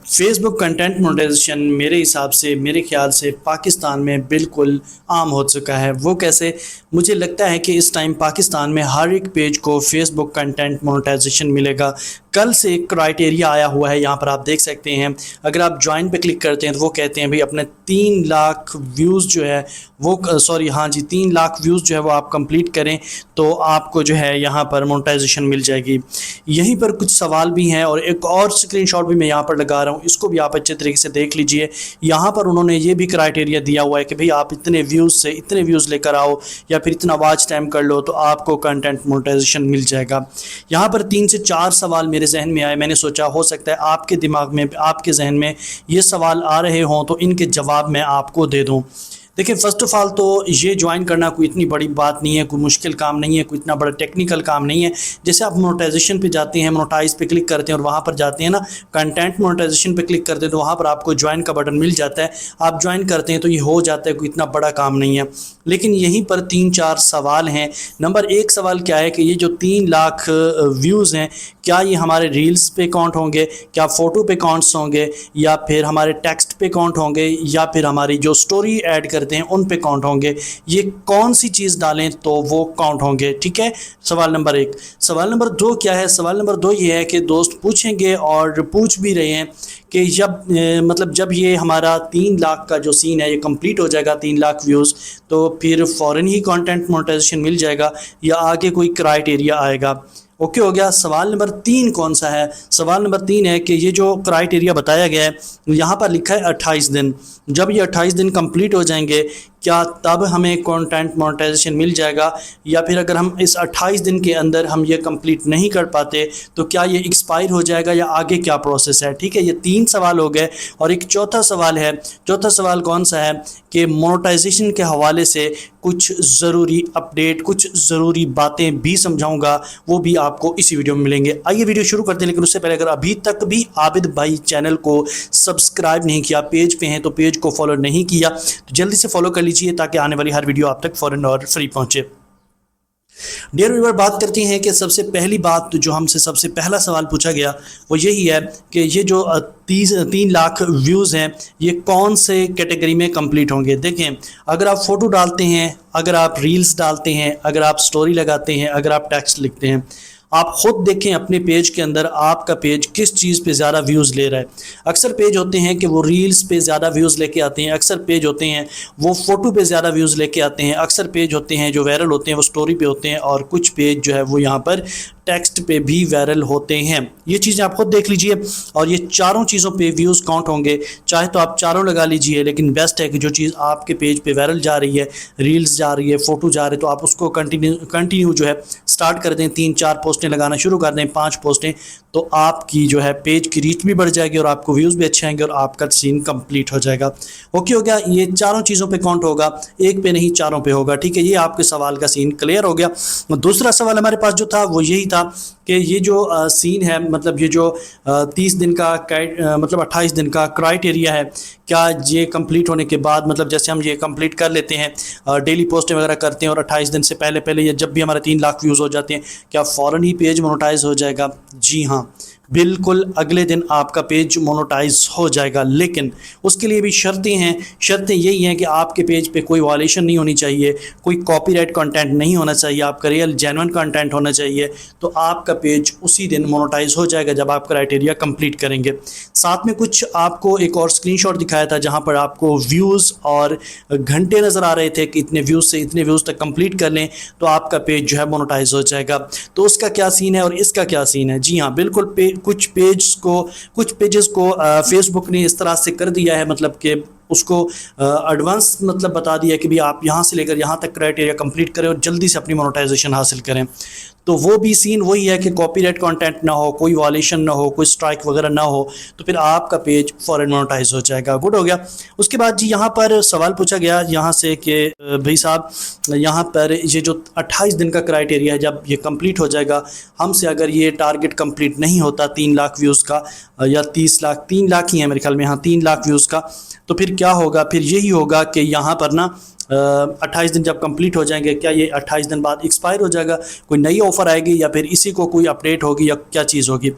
Facebook content monetization मेरे हिसाब से मेरे ख्याल से पाकिस्तान में बिल्कुल आम हो चुका है। वो कैसे? मुझे लगता है कि इस टाइम पाकिस्तान में हर एक पेज को फेसबुक कंटेंट मोनेटाइजेशन मिलेगा। कल से एक क्राइटेरिया आया हुआ है, यहाँ पर आप देख सकते हैं। अगर आप ज्वाइन पे क्लिक करते हैं तो वो कहते हैं भाई अपने 3 लाख व्यूज़ जो है वो सॉरी हाँ जी 3 लाख व्यूज़ जो है वो आप कंप्लीट करें तो आपको जो है यहाँ पर मोनेटाइजेशन मिल जाएगी। यहीं पर कुछ सवाल भी हैं और एक और स्क्रीनशॉट भी मैं यहाँ पर लगा रहा हूँ, इसको भी आप अच्छे तरीके से देख लीजिए। यहाँ पर उन्होंने ये भी क्राइटेरिया दिया हुआ है कि भाई आप इतने व्यूज़ से इतने व्यूज़ लेकर आओ या फिर इतना वॉच टाइम कर लो तो आपको कंटेंट मोनेटाइजेशन मिल जाएगा। यहाँ पर 3 से 4 सवाल मेरे जहन में आए। मैंने सोचा हो सकता है आपके दिमाग में, आपके जहन में ये सवाल आ रहे हों तो इनके जवाब मैं आपको दे दूँ। देखिए, फ़र्स्ट ऑफ़ ऑल तो ये ज्वाइन करना कोई इतनी बड़ी बात नहीं है, कोई मुश्किल काम नहीं है, कोई इतना बड़ा टेक्निकल काम नहीं है। जैसे आप मोनेटाइजेशन पे जाते हैं, मोनेटाइज पे क्लिक करते हैं और वहाँ पर जाते हैं ना, कंटेंट मोनेटाइजेशन पे क्लिक करते हैं तो वहाँ पर आपको ज्वाइन का बटन मिल जाता है। आप ज्वाइन करते हैं तो ये हो जाता है, कोई इतना बड़ा काम नहीं है। लेकिन यहीं पर 3-4 सवाल हैं। नंबर 1 सवाल क्या है कि ये जो 3 लाख व्यूज़ हैं, क्या ये हमारे रील्स पे काउंट होंगे, क्या फ़ोटो पे काउंट्स होंगे, या फिर हमारे टेक्स्ट पे काउंट होंगे, या फिर हमारी जो स्टोरी ऐड करते हैं उन पे काउंट होंगे। ये कौन सी चीज़ डालें तो वो काउंट होंगे, ठीक है। सवाल नंबर 1। सवाल नंबर 2 क्या है? सवाल नंबर 2 ये है कि दोस्त पूछेंगे और पूछ भी रहे हैं कि जब ये हमारा 3 लाख का जो सीन है ये कंप्लीट हो जाएगा, 3 लाख व्यूज़, तो फिर फ़ौरन ही कंटेंट मोनेटाइजेशन मिल जाएगा या आगे कोई क्राइटेरिया आएगा? ओके, हो गया। सवाल नंबर 3 कौन सा है? सवाल नंबर 3 है कि ये जो क्राइटेरिया बताया गया है यहाँ पर लिखा है 28 दिन। जब ये 28 दिन कंप्लीट हो जाएंगे क्या तब हमें कंटेंट मोनेटाइजेशन मिल जाएगा, या फिर अगर हम इस 28 दिन के अंदर हम ये कंप्लीट नहीं कर पाते तो क्या ये एक्सपायर हो जाएगा या आगे क्या प्रोसेस है? ठीक है, ये 3 सवाल हो गए। और एक चौथा सवाल है। चौथा सवाल कौन सा है कि मोनेटाइजेशन के हवाले से कुछ ज़रूरी अपडेट, कुछ ज़रूरी बातें भी समझाऊंगा, वो भी आपको इसी वीडियो में मिलेंगे। आइए वीडियो शुरू करते हैं, लेकिन उससे पहले अगर अभी तक भी आबिद भाई चैनल को सब्सक्राइब नहीं किया, पेज पे हैं तो पेज को फॉलो नहीं किया तो जल्दी से फॉलो कर लीजिए ताकि आने वाली हर वीडियो आप तक फ़ौरन और फ्री पहुंचे। डियर व्यूअर, बात करते हैं कि सबसे पहली बात तो जो हमसे सबसे पहला सवाल पूछा गया वो यही है कि ये जो 3 लाख व्यूज़ हैं ये कौन से कैटेगरी में कंप्लीट होंगे। देखें, अगर आप फ़ोटो डालते हैं, अगर आप रील्स डालते हैं, अगर आप स्टोरी लगाते हैं, अगर आप टेक्स्ट लिखते हैं, आप ख़ुद देखें अपने पेज के अंदर आपका पेज किस चीज़ पे ज़्यादा व्यूज़ ले रहा है। अक्सर पेज होते हैं कि वो रील्स पे ज़्यादा व्यूज़ लेके आते हैं, अक्सर पेज होते हैं वो फ़ोटो पे ज़्यादा व्यूज़ लेके आते हैं, अक्सर पेज होते हैं जो वायरल होते हैं वो स्टोरी पे होते हैं, और कुछ पेज जो है वो यहाँ पर टेक्स्ट पे भी वायरल होते हैं। ये चीज़ें आप खुद देख लीजिए और ये चारों चीज़ों पे व्यूज़ काउंट होंगे। चाहे तो आप चारों लगा लीजिए, लेकिन बेस्ट है कि जो चीज़ आपके पेज पे वायरल जा रही है, रील्स जा रही है, फ़ोटो जा रहे, तो आप उसको कंटिन्यू जो है स्टार्ट कर दें। 3-4 पोस्टें लगाना शुरू कर दें, 5 पोस्टें, तो आपकी जो है पेज की रीच भी बढ़ जाएगी और आपको व्यूज़ भी अच्छे आएंगे और आपका सीन कंप्लीट हो जाएगा। ओके, हो गया। ये चारों चीज़ों पे काउंट होगा, एक पे नहीं चारों पे होगा। ठीक है, ये आपके सवाल का सीन क्लियर हो गया। दूसरा सवाल हमारे पास जो था वो यही था कि ये जो सीन है, मतलब ये जो 30 दिन का मतलब 28 दिन का क्राइटेरिया है, क्या ये कंप्लीट होने के बाद, मतलब जैसे हम ये कंप्लीट कर लेते हैं, डेली पोस्टें वगैरह करते हैं और 28 दिन से पहले पहले या जब भी हमारे 3 लाख व्यूज़ हो जाते हैं, क्या फ़ौरन ही पेज मोनेटाइज हो जाएगा? जी हाँ, बिल्कुल अगले दिन आपका पेज मोनेटाइज हो जाएगा। लेकिन उसके लिए भी शर्तें हैं। शर्तें यही हैं कि आपके पेज पे कोई वायलेशन नहीं होनी चाहिए, कोई कॉपीराइट कंटेंट नहीं होना चाहिए, आपका रियल जेन्युइन कंटेंट होना चाहिए, तो आपका पेज उसी दिन मोनेटाइज हो जाएगा जब आप क्राइटेरिया कंप्लीट करेंगे। साथ में कुछ आपको एक और स्क्रीनशॉट दिखाया था जहां पर आपको व्यूज़ और घंटे नज़र आ रहे थे कि इतने व्यूज़ से इतने व्यूज़ तक कंप्लीट कर लें तो आपका पेज जो है मोनेटाइज हो जाएगा। तो उसका क्या सीन है और इसका क्या सीन है? जी हाँ, बिल्कुल कुछ पेजेस को फेसबुक ने इस तरह से कर दिया है, मतलब कि उसको एडवांस मतलब बता दिया कि भी आप यहाँ से लेकर यहाँ तक क्राइटेरिया कंप्लीट करें और जल्दी से अपनी मोनेटाइजेशन हासिल करें। तो वो भी सीन वही है कि कॉपीराइट कंटेंट ना हो, कोई वायलेशन ना हो, कोई स्ट्राइक वगैरह ना हो, तो फिर आपका पेज फ़ौरन मोनेटाइज हो जाएगा। गुड हो गया। उसके बाद जी यहाँ पर सवाल पूछा गया यहाँ से कि भाई साहब, यहाँ पर ये जो 28 दिन का क्राइटेरिया है जब ये कंप्लीट हो जाएगा, हमसे अगर ये टारगेट कंप्लीट नहीं होता 3 लाख व्यूज़ का या 30 लाख, 3 लाख ही है मेरे ख्याल में, हाँ 3 लाख व्यूज़ का, तो फिर क्या होगा? फिर यही होगा कि यहाँ पर ना 28 दिन जब कंप्लीट हो जाएंगे, क्या ये 28 दिन बाद एक्सपायर हो जाएगा, कोई नई ऑफ़र आएगी या फिर इसी को कोई अपडेट होगी या क्या चीज़ होगी।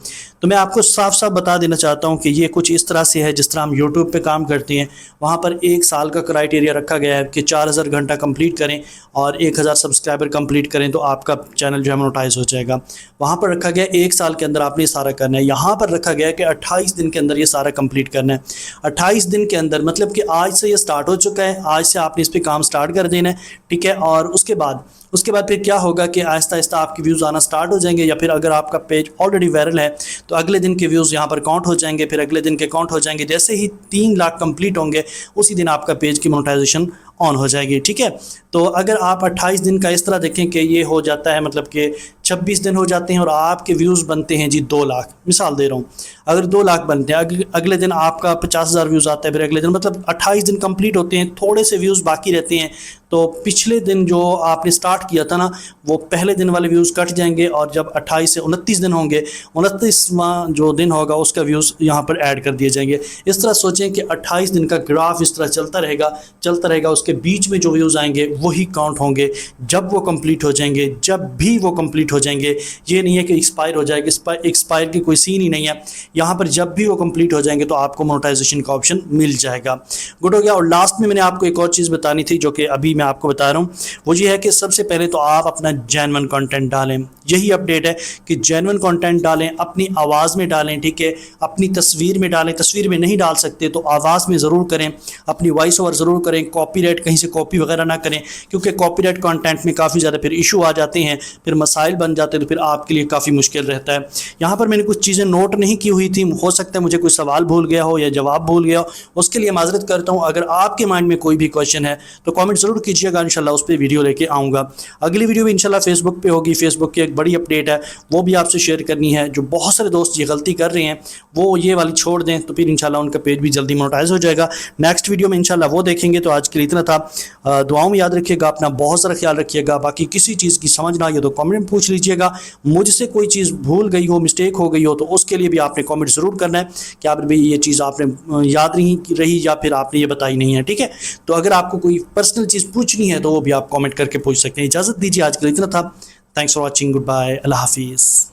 तो मैं आपको साफ साफ बता देना चाहता हूँ कि ये कुछ इस तरह से है जिस तरह हम यूट्यूब पे काम करते हैं। वहाँ पर 1 साल का क्राइटेरिया रखा गया है कि 4000 घंटा कंप्लीट करें और 1000 सब्सक्राइबर कंप्लीट करें तो आपका चैनल जो है मोनेटाइज हो जाएगा। वहाँ पर रखा गया 1 साल के अंदर आपने सारा करना है। यहाँ पर रखा गया है कि 28 दिन के अंदर ये सारा कंप्लीट करना है। 28 दिन के अंदर मतलब कि आज से ये स्टार्ट हो चुका है, आज से आपने इस पर काम स्टार्ट कर देना है, ठीक है। और उसके बाद फिर क्या होगा कि आहिस्ता आहिस्ता आपके व्यूज़ आना स्टार्ट हो जाएंगे, या फिर अगर आपका पेज ऑलरेडी वायरल है तो अगले दिन के व्यूज़ यहाँ पर काउंट हो जाएंगे, फिर अगले दिन के काउंट हो जाएंगे। जैसे ही 3 लाख कंप्लीट होंगे उसी दिन आपका पेज की मोनेटाइजेशन ऑन हो जाएगी, ठीक है। तो अगर आप 28 दिन का इस तरह देखें कि ये हो जाता है मतलब कि 26 दिन हो जाते हैं और आपके व्यूज़ बनते हैं जी 2 लाख, मिसाल दे रहा हूँ। अगर 2 लाख बनते हैं, अगले दिन आपका 50,000 व्यूज़ आता है, फिर अगले दिन मतलब 28 दिन कंप्लीट होते हैं, थोड़े से व्यूज़ बाकी रहते हैं। तो पिछले दिन जो आपने स्टार्ट किया था ना, वो पहले दिन वाले व्यूज़ कट जाएंगे और जब 28 से 29 दिन होंगे, 29वां जो दिन होगा उसका व्यूज़ यहाँ पर ऐड कर दिए जाएंगे। इस तरह सोचें कि 28 दिन का ग्राफ इस तरह चलता रहेगा, उसके बीच में जो व्यूज़ आएंगे वही काउंट होंगे जब वो कंप्लीट हो जाएंगे। जब भी वो कंप्लीट हो जाएंगे, ये नहीं है कि एक्सपायर हो जाएगा, एक्सपायर की कोई सीन ही नहीं है यहाँ पर। जब भी वो कंप्लीट हो जाएंगे तो आपको मोनेटाइजेशन का ऑप्शन मिल जाएगा। गुड हो गया। और लास्ट में मैंने आपको एक और चीज़ बतानी थी जो कि अभी मैं आपको बता रहा हूँ, वो ये है कि सबसे पहले तो आप अपना जेन्युइन कंटेंट डालें। यही अपडेट है कि जेन्युइन कंटेंट डालें, अपनी आवाज़ में डालें, ठीक है। अपनी तस्वीर में डालें, तस्वीर में नहीं डाल सकते तो आवाज़ में ज़रूर करें, अपनी वॉइस ओवर ज़रूर करें। कॉपीराइट कहीं से कॉपी वगैरह ना करें, क्योंकि कॉपीराइट कंटेंट में काफ़ी ज़्यादा फिर इशू आ जाते हैं, फिर मसाइल बन जाते हैं, तो फिर आपके लिए काफ़ी मुश्किल रहता है। यहाँ पर मैंने कुछ चीज़ें नोट नहीं की हुई थी, हो सकता है मुझे कोई सवाल भूल गया हो या जवाब भूल गया हो, उसके लिए माजरत करता हूँ। अगर आपके माइंड में कोई भी क्वेश्चन है तो कमेंट ज़रूर कीजिएगा, इंशाल्लाह उस पर वीडियो लेके आऊँगा। अगली वीडियो भी इंशाल्लाह फेसबुक पे होगी। फेसबुक की एक बड़ी अपडेट है, वो भी आपसे शेयर करनी है। जो बहुत सारे दोस्त ये गलती कर रहे हैं वो ये वाली छोड़ दें, तो फिर इंशाल्लाह उनका पेज भी जल्दी मोनेटाइज हो जाएगा। नेक्स्ट वीडियो में इंशाल्लाह वो देखेंगे। तो आज के लिए इतना था। दुआओं में याद रखिएगा, अपना बहुत सारा ख्याल रखिएगा। बाकी किसी चीज़ की समझ ना आए तो कमेंट में पूछ लीजिएगा। मुझसे कोई चीज़ भूल गई हो, मिस्टेक हो गई हो, तो उसके लिए भी आपने कमेंट ज़रूर करना है कि आप भाई ये चीज़ आपने याद नहीं रही या फिर आपने ये बताई नहीं है, ठीक है। तो अगर आपको कोई पर्सनल चीज़ पूछनी है तो वो भी आप कमेंट करके पूछ सकते हैं। इजाज़त दीजिए, आज के लिए इतना था। Thanks for watching, goodbye, Allah हाफिज़।